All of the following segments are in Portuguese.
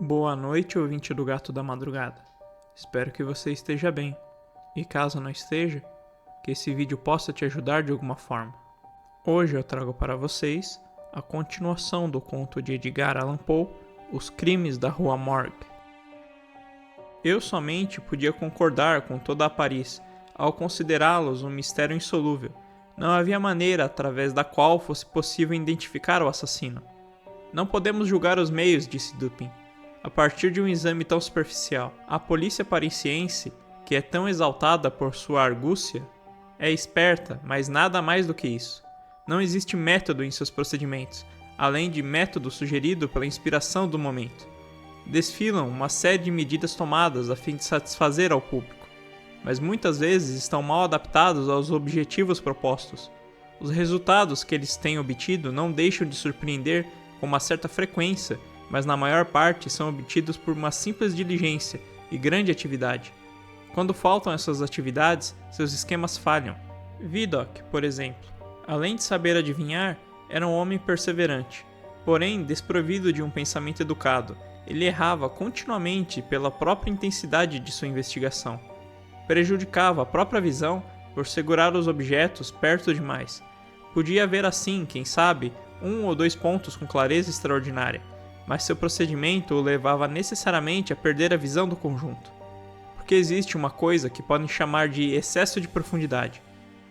Boa noite, ouvinte do Gato da Madrugada. Espero que você esteja bem. E caso não esteja, que esse vídeo possa te ajudar de alguma forma. Hoje eu trago para vocês a continuação do conto de Edgar Allan Poe, Os Crimes da Rua Morgue. Eu somente podia concordar com toda a Paris ao considerá-los um mistério insolúvel. Não havia maneira através da qual fosse possível identificar o assassino. Não podemos julgar os meios, disse Dupin, a partir de um exame tão superficial. A polícia parisiense, que é tão exaltada por sua argúcia, é esperta, mas nada mais do que isso. Não existe método em seus procedimentos, além de método sugerido pela inspiração do momento. Desfilam uma série de medidas tomadas a fim de satisfazer ao público, mas muitas vezes estão mal adaptados aos objetivos propostos. Os resultados que eles têm obtido não deixam de surpreender com uma certa frequência, mas na maior parte são obtidos por uma simples diligência e grande atividade. Quando faltam essas atividades, seus esquemas falham. Vidocq, por exemplo, além de saber adivinhar, era um homem perseverante, porém desprovido de um pensamento educado. Ele errava continuamente pela própria intensidade de sua investigação. Prejudicava a própria visão por segurar os objetos perto demais. Podia ver assim, quem sabe, 1 ou 2 pontos com clareza extraordinária, mas seu procedimento o levava necessariamente a perder a visão do conjunto. Porque existe uma coisa que podem chamar de excesso de profundidade.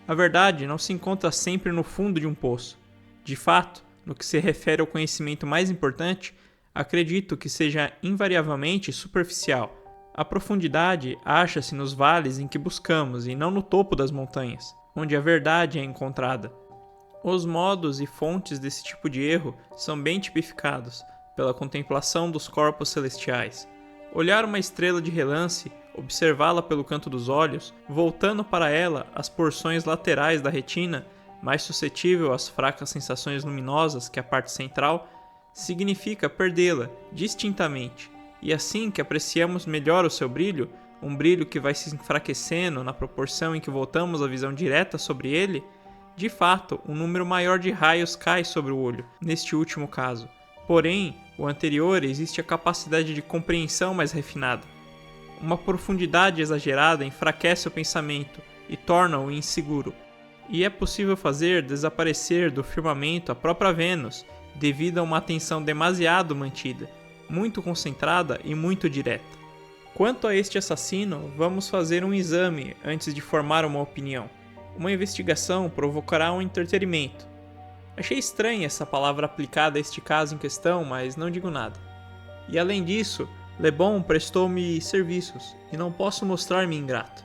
A verdade não se encontra sempre no fundo de um poço. De fato, no que se refere ao conhecimento mais importante, acredito que seja invariavelmente superficial. A profundidade acha-se nos vales em que buscamos e não no topo das montanhas, onde a verdade é encontrada. Os modos e fontes desse tipo de erro são bem tipificados pela contemplação dos corpos celestiais. Olhar uma estrela de relance, observá-la pelo canto dos olhos, voltando para ela as porções laterais da retina, mais suscetível às fracas sensações luminosas que a parte central, significa perdê-la distintamente, e assim que apreciamos melhor o seu brilho, um brilho que vai se enfraquecendo na proporção em que voltamos a visão direta sobre ele, de fato, um número maior de raios cai sobre o olho, neste último caso. Porém, o anterior existe a capacidade de compreensão mais refinada. Uma profundidade exagerada enfraquece o pensamento e torna-o inseguro. E é possível fazer desaparecer do firmamento a própria Vênus, devido a uma atenção demasiado mantida, muito concentrada e muito direta. Quanto a este assassino, vamos fazer um exame antes de formar uma opinião. Uma investigação provocará um entretenimento. Achei estranha essa palavra aplicada a este caso em questão, mas não digo nada. E além disso, Le Bon prestou-me serviços, e não posso mostrar-me ingrato.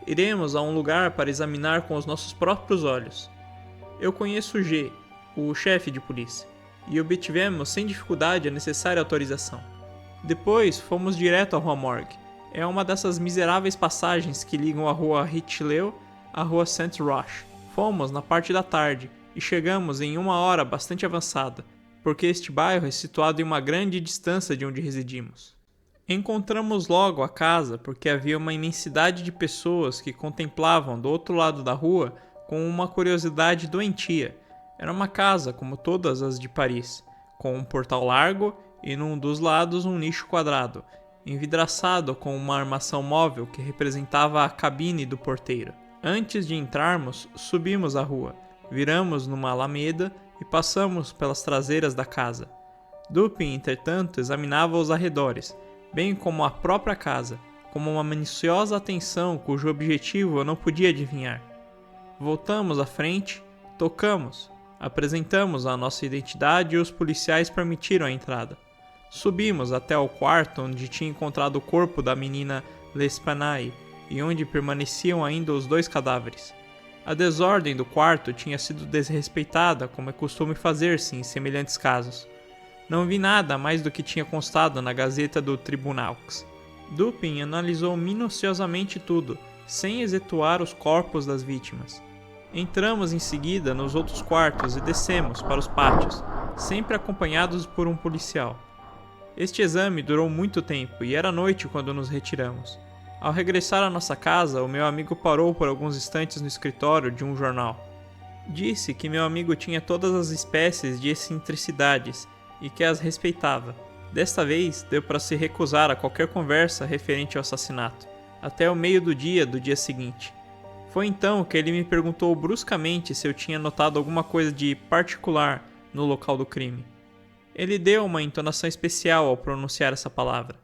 Iremos a um lugar para examinar com os nossos próprios olhos. Eu conheço G, o chefe de polícia, e obtivemos sem dificuldade a necessária autorização. Depois fomos direto à Rua Morgue. É uma dessas miseráveis passagens que ligam a Rua Richelieu à Rua Saint-Roch. Fomos na parte da tarde e chegamos em 1 hora bastante avançada, porque este bairro é situado em uma grande distância de onde residimos. Encontramos logo a casa porque havia uma imensidade de pessoas que contemplavam do outro lado da rua com uma curiosidade doentia. Era uma casa como todas as de Paris, com um portal largo e num dos lados um nicho quadrado, envidraçado com uma armação móvel que representava a cabine do porteiro. Antes de entrarmos, subimos a rua, viramos numa alameda e passamos pelas traseiras da casa. Dupin, entretanto, examinava os arredores, bem como a própria casa, com uma minuciosa atenção cujo objetivo eu não podia adivinhar. Voltamos à frente, tocamos, apresentamos a nossa identidade e os policiais permitiram a entrada. Subimos até o quarto onde tinha encontrado o corpo da menina L'Espanaye e onde permaneciam ainda os 2 cadáveres. A desordem do quarto tinha sido desrespeitada, como é costume fazer-se em semelhantes casos. Não vi nada mais do que tinha constado na Gazeta do Tribunaux. Dupin analisou minuciosamente tudo, sem exetuar os corpos das vítimas. Entramos em seguida nos outros quartos e descemos para os pátios, sempre acompanhados por um policial. Este exame durou muito tempo e era noite quando nos retiramos. Ao regressar à nossa casa, o meu amigo parou por alguns instantes no escritório de um jornal. Disse que meu amigo tinha todas as espécies de excentricidades e que as respeitava. Desta vez, deu para se recusar a qualquer conversa referente ao assassinato, até o meio do dia seguinte. Foi então que ele me perguntou bruscamente se eu tinha notado alguma coisa de particular no local do crime. Ele deu uma entonação especial ao pronunciar essa palavra,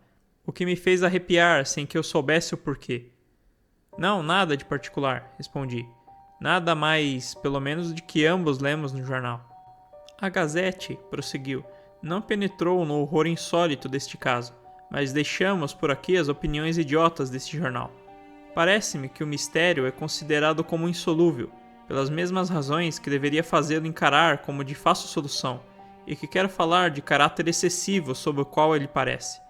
o que me fez arrepiar sem que eu soubesse o porquê. Não, nada de particular, respondi. Nada mais, pelo menos, de que ambos lemos no jornal. A Gazette, prosseguiu, não penetrou no horror insólito deste caso, mas deixamos por aqui as opiniões idiotas deste jornal. Parece-me que o mistério é considerado como insolúvel, pelas mesmas razões que deveria fazê-lo encarar como de fácil solução, e que quero falar de caráter excessivo sobre o qual ele parece.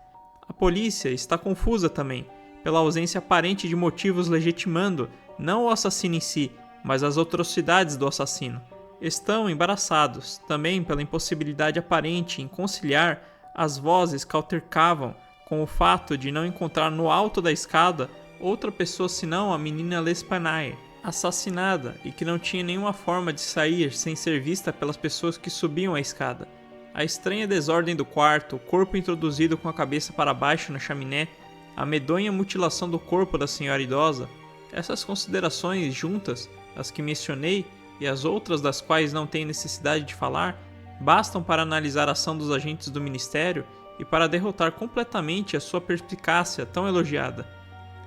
A polícia está confusa também, pela ausência aparente de motivos legitimando não o assassino em si, mas as atrocidades do assassino. Estão embaraçados, também pela impossibilidade aparente em conciliar as vozes que altercavam com o fato de não encontrar no alto da escada outra pessoa senão a menina L'Espanaye, assassinada e que não tinha nenhuma forma de sair sem ser vista pelas pessoas que subiam a escada. A estranha desordem do quarto, o corpo introduzido com a cabeça para baixo na chaminé, a medonha mutilação do corpo da senhora idosa, essas considerações juntas, as que mencionei e as outras das quais não tenho necessidade de falar, bastam para analisar a ação dos agentes do Ministério e para derrotar completamente a sua perspicácia tão elogiada.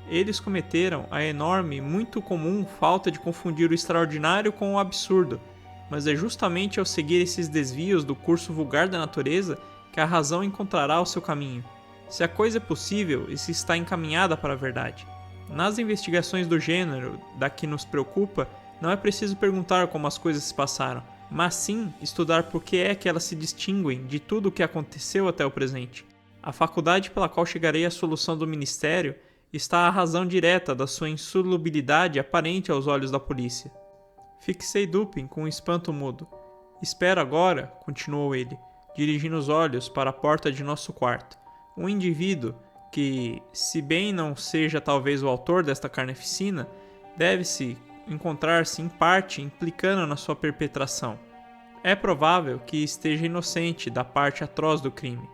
Eles cometeram a enorme, muito comum falta de confundir o extraordinário com o absurdo, mas é justamente ao seguir esses desvios do curso vulgar da natureza que a razão encontrará o seu caminho. Se a coisa é possível e se está encaminhada para a verdade. Nas investigações do gênero da que nos preocupa, não é preciso perguntar como as coisas se passaram, mas sim estudar por que é que elas se distinguem de tudo o que aconteceu até o presente. A faculdade pela qual chegarei à solução do Ministério está a razão direta da sua insolubilidade aparente aos olhos da polícia. Fixei Dupin com um espanto mudo. Espero agora, continuou ele, dirigindo os olhos para a porta de nosso quarto, um indivíduo que, se bem não seja talvez o autor desta carneficina, deve-se encontrar-se em parte implicando na sua perpetração. É provável que esteja inocente da parte atroz do crime.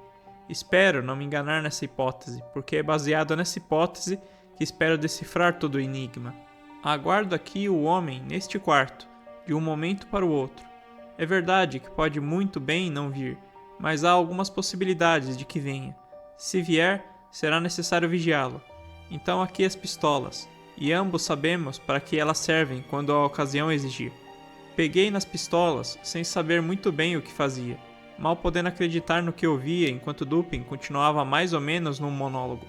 Espero não me enganar nessa hipótese, porque é baseado nessa hipótese que espero decifrar todo o enigma. Aguardo aqui o homem neste quarto, de um momento para o outro. É verdade que pode muito bem não vir, mas há algumas possibilidades de que venha. Se vier, será necessário vigiá-lo. Então aqui as pistolas, e ambos sabemos para que elas servem quando a ocasião exigir. Peguei nas pistolas, sem saber muito bem o que fazia, mal podendo acreditar no que ouvia enquanto Dupin continuava mais ou menos num monólogo.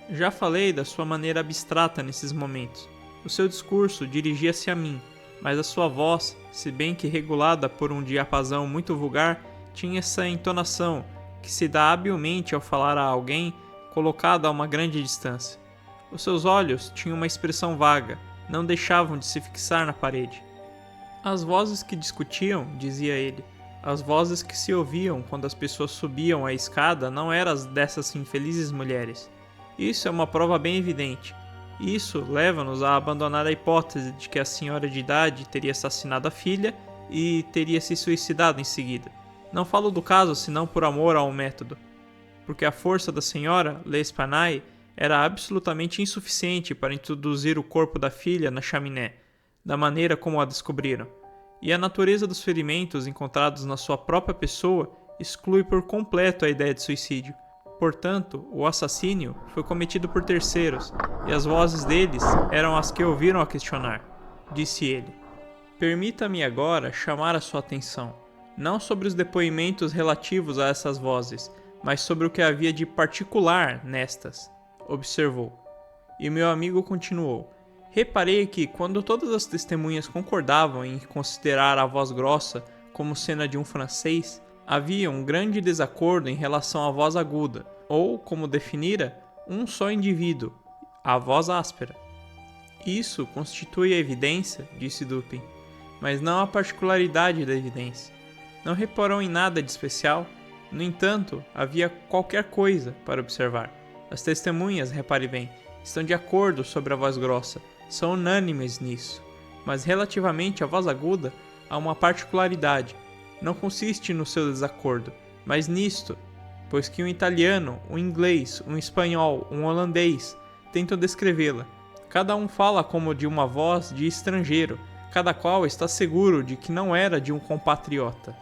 Já falei da sua maneira abstrata nesses momentos. O seu discurso dirigia-se a mim, mas a sua voz, se bem que regulada por um diapasão muito vulgar, tinha essa entonação que se dá habilmente ao falar a alguém colocado a uma grande distância. Os seus olhos tinham uma expressão vaga, não deixavam de se fixar na parede. As vozes que discutiam, dizia ele, as vozes que se ouviam quando as pessoas subiam a escada não eram as dessas infelizes mulheres. Isso é uma prova bem evidente. Isso leva-nos a abandonar a hipótese de que a senhora de idade teria assassinado a filha e teria se suicidado em seguida. Não falo do caso senão por amor ao método, porque a força da senhora L'Espanaye era absolutamente insuficiente para introduzir o corpo da filha na chaminé, da maneira como a descobriram, e a natureza dos ferimentos encontrados na sua própria pessoa exclui por completo a ideia de suicídio. Portanto, o assassínio foi cometido por terceiros, e as vozes deles eram as que ouviram a questionar, disse ele. Permita-me agora chamar a sua atenção, não sobre os depoimentos relativos a essas vozes, mas sobre o que havia de particular nestas, observou. E meu amigo continuou. Reparei que, quando todas as testemunhas concordavam em considerar a voz grossa como cena de um francês, havia um grande desacordo em relação à voz aguda, ou, como definira, um só indivíduo, a voz áspera. Isso constitui a evidência, disse Dupin, mas não a particularidade da evidência. Não reparou em nada de especial? No entanto, havia qualquer coisa para observar. As testemunhas, repare bem, estão de acordo sobre a voz grossa, são unânimes nisso, mas relativamente à voz aguda, há uma particularidade. Não consiste no seu desacordo, mas nisto. pois que um italiano, um inglês, um espanhol, um holandês tentam descrevê-la. Cada um fala como de uma voz de estrangeiro, cada qual está seguro de que não era de um compatriota.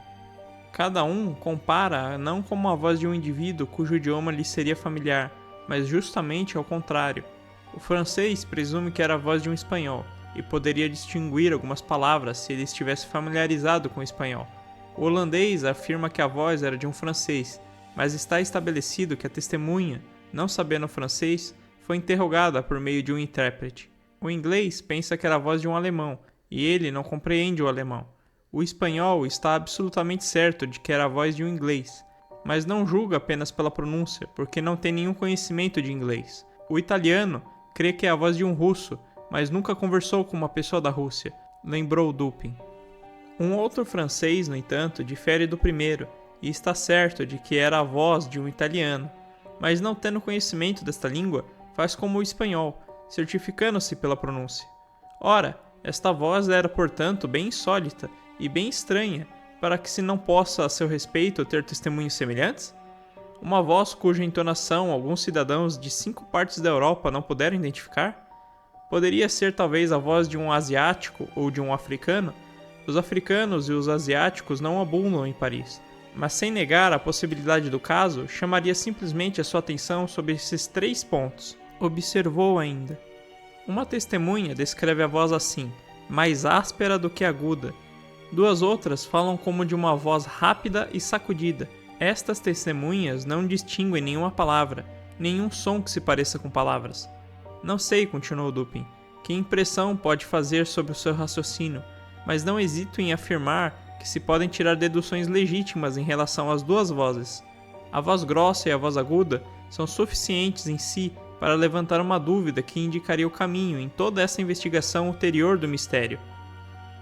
Cada um compara não como a voz de um indivíduo cujo idioma lhe seria familiar, mas justamente ao contrário. O francês presume que era a voz de um espanhol, e poderia distinguir algumas palavras se ele estivesse familiarizado com o espanhol. O holandês afirma que a voz era de um francês, mas está estabelecido que a testemunha, não sabendo francês, foi interrogada por meio de um intérprete. O inglês pensa que era a voz de um alemão, e ele não compreende o alemão. O espanhol está absolutamente certo de que era a voz de um inglês, mas não julga apenas pela pronúncia, porque não tem nenhum conhecimento de inglês. O italiano crê que é a voz de um russo, mas nunca conversou com uma pessoa da Rússia, lembrou Dupin. Um outro francês, no entanto, difere do primeiro, e está certo de que era a voz de um italiano, mas não tendo conhecimento desta língua, faz como o espanhol, certificando-se pela pronúncia. Ora, esta voz era, portanto, bem insólita e bem estranha, para que se não possa a seu respeito ter testemunhos semelhantes? Uma voz cuja entonação alguns cidadãos de 5 partes da Europa não puderam identificar? Poderia ser talvez a voz de um asiático ou de um africano? Os africanos e os asiáticos não abundam em Paris, mas sem negar a possibilidade do caso, chamaria simplesmente a sua atenção sobre esses 3 pontos. Observou ainda. Uma testemunha descreve a voz assim, mais áspera do que aguda. 2 outras falam como de uma voz rápida e sacudida. Estas testemunhas não distinguem nenhuma palavra, nenhum som que se pareça com palavras. Não sei, continuou Dupin, que impressão pode fazer sobre o seu raciocínio, mas não hesito em afirmar que se podem tirar deduções legítimas em relação às 2 vozes. A voz grossa e a voz aguda são suficientes em si para levantar uma dúvida que indicaria o caminho em toda essa investigação ulterior do mistério.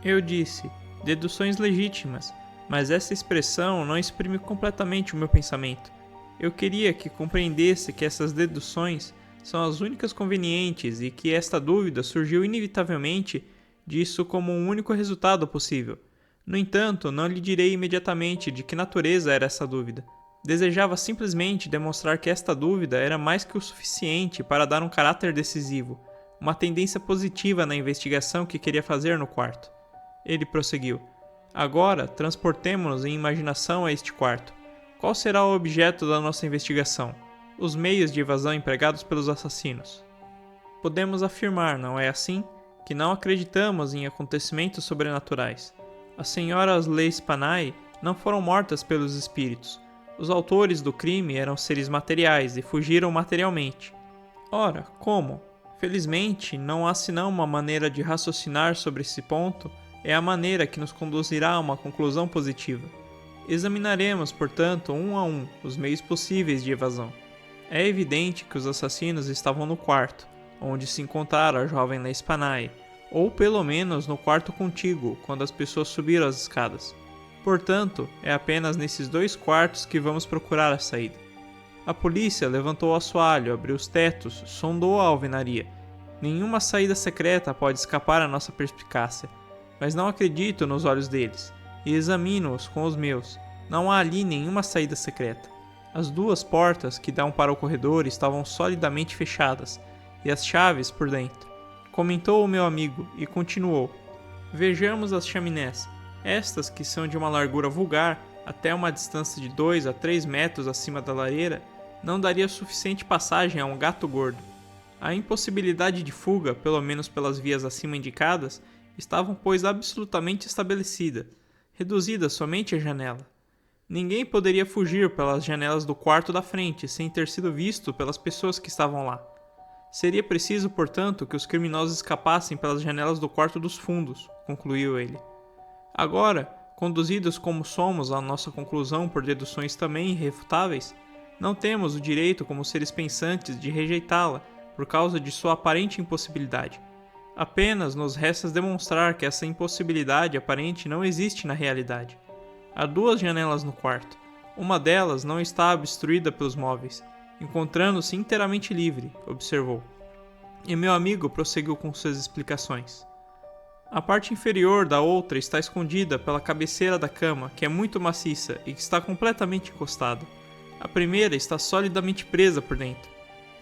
Eu disse, deduções legítimas, mas essa expressão não exprime completamente o meu pensamento. Eu queria que compreendesse que essas deduções são as únicas convenientes e que esta dúvida surgiu inevitavelmente disso como um único resultado possível. No entanto, não lhe direi imediatamente de que natureza era essa dúvida. Desejava simplesmente demonstrar que esta dúvida era mais que o suficiente para dar um caráter decisivo, uma tendência positiva na investigação que queria fazer no quarto. Ele prosseguiu. Agora, transportemo-nos em imaginação a este quarto. Qual será o objeto da nossa investigação? Os meios de evasão empregados pelos assassinos. Podemos afirmar, não é assim, que não acreditamos em acontecimentos sobrenaturais. As senhoras L'Espanaye não foram mortas pelos espíritos. Os autores do crime eram seres materiais e fugiram materialmente. Ora, como? Felizmente, não há senão uma maneira de raciocinar sobre esse ponto, é a maneira que nos conduzirá a uma conclusão positiva. Examinaremos, portanto, um a um, os meios possíveis de evasão. É evidente que os assassinos estavam no quarto, onde se encontrara a jovem L'Espanaye, ou pelo menos no quarto contíguo, quando as pessoas subiram as escadas. Portanto, é apenas nesses 2 quartos que vamos procurar a saída. A polícia levantou o assoalho, abriu os tetos, sondou a alvenaria. Nenhuma saída secreta pode escapar à nossa perspicácia, mas não acredito nos olhos deles, e examino-os com os meus. Não há ali nenhuma saída secreta. As 2 portas que dão para o corredor estavam solidamente fechadas, e as chaves por dentro. Comentou o meu amigo e continuou. Vejamos as chaminés. Estas, que são de uma largura vulgar, até uma distância de 2 a 3 metros acima da lareira, não daria suficiente passagem a um gato gordo. A impossibilidade de fuga, pelo menos pelas vias acima indicadas, estavam, pois, absolutamente estabelecida, reduzida somente à janela. Ninguém poderia fugir pelas janelas do quarto da frente sem ter sido visto pelas pessoas que estavam lá. Seria preciso, portanto, que os criminosos escapassem pelas janelas do quarto dos fundos, concluiu ele. Agora, conduzidos como somos à nossa conclusão por deduções também irrefutáveis, não temos o direito, como seres pensantes, de rejeitá-la por causa de sua aparente impossibilidade. Apenas nos resta demonstrar que essa impossibilidade aparente não existe na realidade. Há 2 janelas no quarto. Uma delas não está obstruída pelos móveis, encontrando-se inteiramente livre, observou. E meu amigo prosseguiu com suas explicações. A parte inferior da outra está escondida pela cabeceira da cama, que é muito maciça e que está completamente encostada. A primeira está solidamente presa por dentro.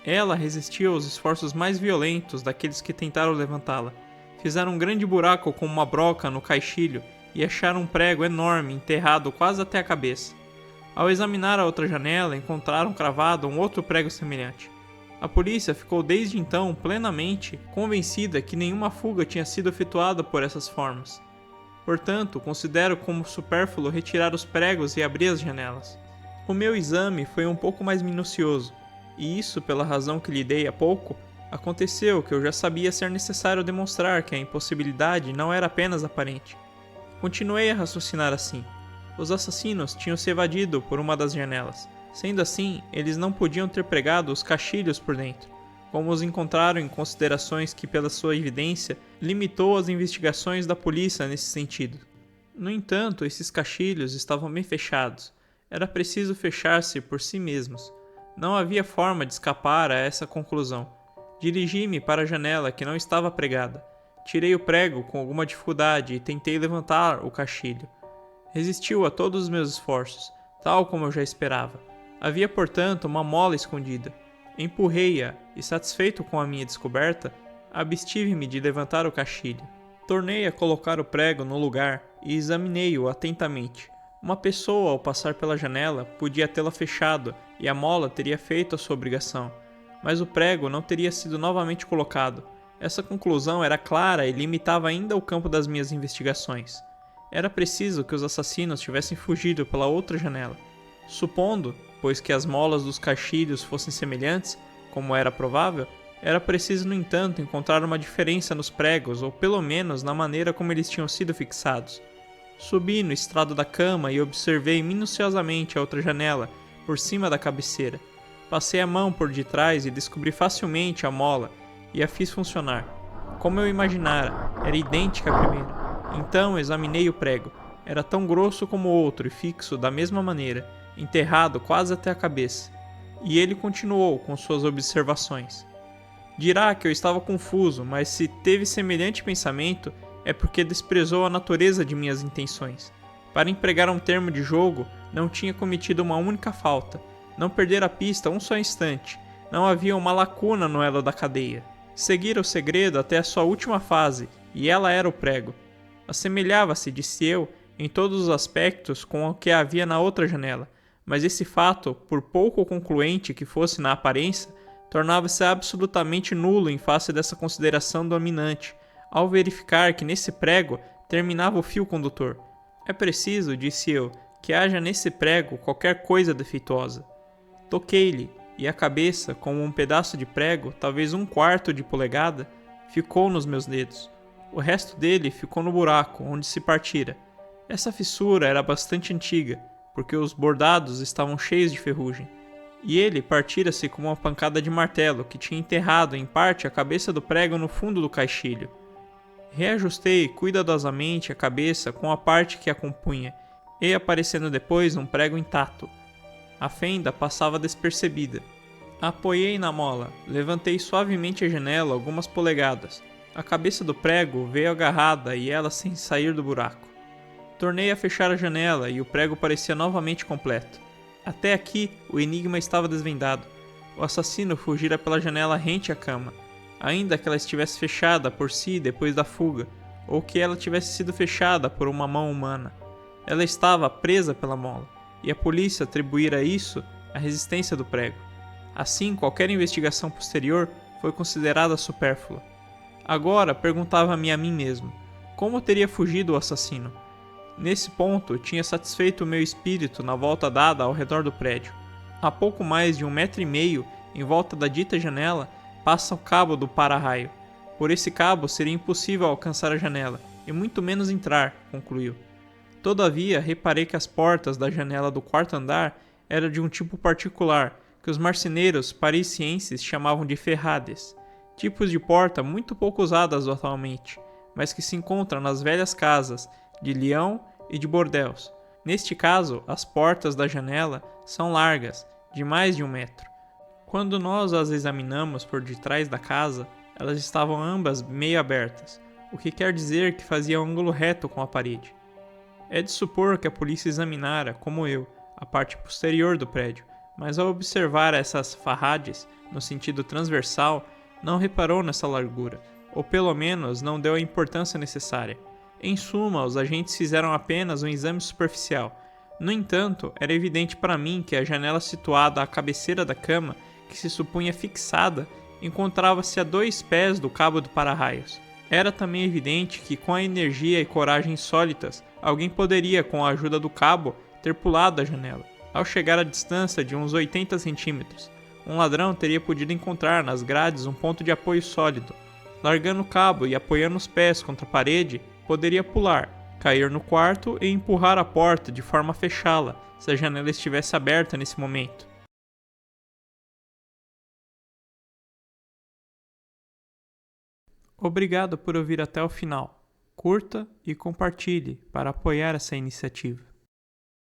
Ela resistiu aos esforços mais violentos daqueles que tentaram levantá-la. Fizeram um grande buraco com uma broca no caixilho e acharam um prego enorme enterrado quase até a cabeça. Ao examinar a outra janela, encontraram cravado um outro prego semelhante. A polícia ficou desde então plenamente convencida que nenhuma fuga tinha sido efetuada por essas formas. Portanto, considero como supérfluo retirar os pregos e abrir as janelas. O meu exame foi um pouco mais minucioso, e isso, pela razão que lhe dei há pouco, aconteceu que eu já sabia ser necessário demonstrar que a impossibilidade não era apenas aparente. Continuei a raciocinar assim. Os assassinos tinham se evadido por uma das janelas. Sendo assim, eles não podiam ter pregado os caixilhos por dentro, como os encontraram em considerações que, pela sua evidência, limitou as investigações da polícia nesse sentido. No entanto, esses caixilhos estavam bem fechados. Era preciso fechar-se por si mesmos. Não havia forma de escapar a essa conclusão. Dirigi-me para a janela que não estava pregada. Tirei o prego com alguma dificuldade e tentei levantar o caixilho. Resistiu a todos os meus esforços, tal como eu já esperava. Havia, portanto, uma mola escondida. Empurrei-a e, satisfeito com a minha descoberta, abstive-me de levantar o caixilho. Tornei a colocar o prego no lugar e examinei-o atentamente. Uma pessoa, ao passar pela janela, podia tê-la fechado e a mola teria feito a sua obrigação, mas o prego não teria sido novamente colocado. Essa conclusão era clara e limitava ainda o campo das minhas investigações. Era preciso que os assassinos tivessem fugido pela outra janela. Supondo, pois, que as molas dos caixilhos fossem semelhantes, como era provável, era preciso, no entanto, encontrar uma diferença nos pregos, ou pelo menos na maneira como eles tinham sido fixados. Subi no estrado da cama e observei minuciosamente a outra janela, por cima da cabeceira. Passei a mão por detrás e descobri facilmente a mola, e a fiz funcionar. Como eu imaginara, era idêntica à primeira. Então examinei o prego. Era tão grosso como o outro e fixo da mesma maneira, enterrado quase até a cabeça. E ele continuou com suas observações. Dirá que eu estava confuso, mas se teve semelhante pensamento, é porque desprezou a natureza de minhas intenções. Para empregar um termo de jogo, não tinha cometido uma única falta, não perdera a pista um só instante, não havia uma lacuna no elo da cadeia. Seguira o segredo até a sua última fase, e ela era o prego. Assemelhava-se, disse eu, em todos os aspectos com o que havia na outra janela, mas esse fato, por pouco concluente que fosse na aparência, tornava-se absolutamente nulo em face dessa consideração dominante, ao verificar que nesse prego terminava o fio condutor. É preciso, disse eu, que haja nesse prego qualquer coisa defeituosa. Toquei-lhe, e a cabeça, como um pedaço de prego, talvez 1/4 de polegada, ficou nos meus dedos. O resto dele ficou no buraco, onde se partira. Essa fissura era bastante antiga, porque os bordados estavam cheios de ferrugem. E ele partira-se com uma pancada de martelo que tinha enterrado em parte a cabeça do prego no fundo do caixilho. Reajustei cuidadosamente a cabeça com a parte que a compunha, e aparecendo depois um prego intacto. A fenda passava despercebida. Apoiei na mola, levantei suavemente a janela algumas polegadas. A cabeça do prego veio agarrada e ela sem sair do buraco. Tornei a fechar a janela e o prego parecia novamente completo. Até aqui o enigma estava desvendado. O assassino fugira pela janela rente à cama, ainda que ela estivesse fechada por si depois da fuga, ou que ela tivesse sido fechada por uma mão humana. Ela estava presa pela mola, e a polícia atribuíra isso à resistência do prego. Assim, qualquer investigação posterior foi considerada supérflua. Agora perguntava-me a mim mesmo, como teria fugido o assassino? Nesse ponto, tinha satisfeito o meu espírito na volta dada ao redor do prédio. A pouco mais de 1,5 metros, em volta da dita janela, passa o cabo do para-raio. Por esse cabo seria impossível alcançar a janela, e muito menos entrar, concluiu. Todavia, reparei que as portas da janela do 4º andar eram de um tipo particular, que os marceneiros parisienses chamavam de ferrades, tipos de porta muito pouco usadas atualmente, mas que se encontram nas velhas casas de Lyon e de Bordeaux. Neste caso, as portas da janela são largas, de mais de 1 metro. Quando nós as examinamos por detrás da casa, elas estavam ambas meio abertas, o que quer dizer que fazia ângulo reto com a parede. É de supor que a polícia examinara, como eu, a parte posterior do prédio, mas ao observar essas farrades no sentido transversal, não reparou nessa largura, ou pelo menos não deu a importância necessária. Em suma, os agentes fizeram apenas um exame superficial. No entanto, era evidente para mim que a janela situada à cabeceira da cama, que se supunha fixada, encontrava-se a 2 pés do cabo do para-raios. Era também evidente que, com a energia e coragem insólitas, alguém poderia, com a ajuda do cabo, ter pulado a janela. Ao chegar à distância de uns 80 centímetros, um ladrão teria podido encontrar nas grades um ponto de apoio sólido. Largando o cabo e apoiando os pés contra a parede, poderia pular, cair no quarto e empurrar a porta de forma a fechá-la, se a janela estivesse aberta nesse momento. Obrigado por ouvir até o final. Curta e compartilhe para apoiar essa iniciativa.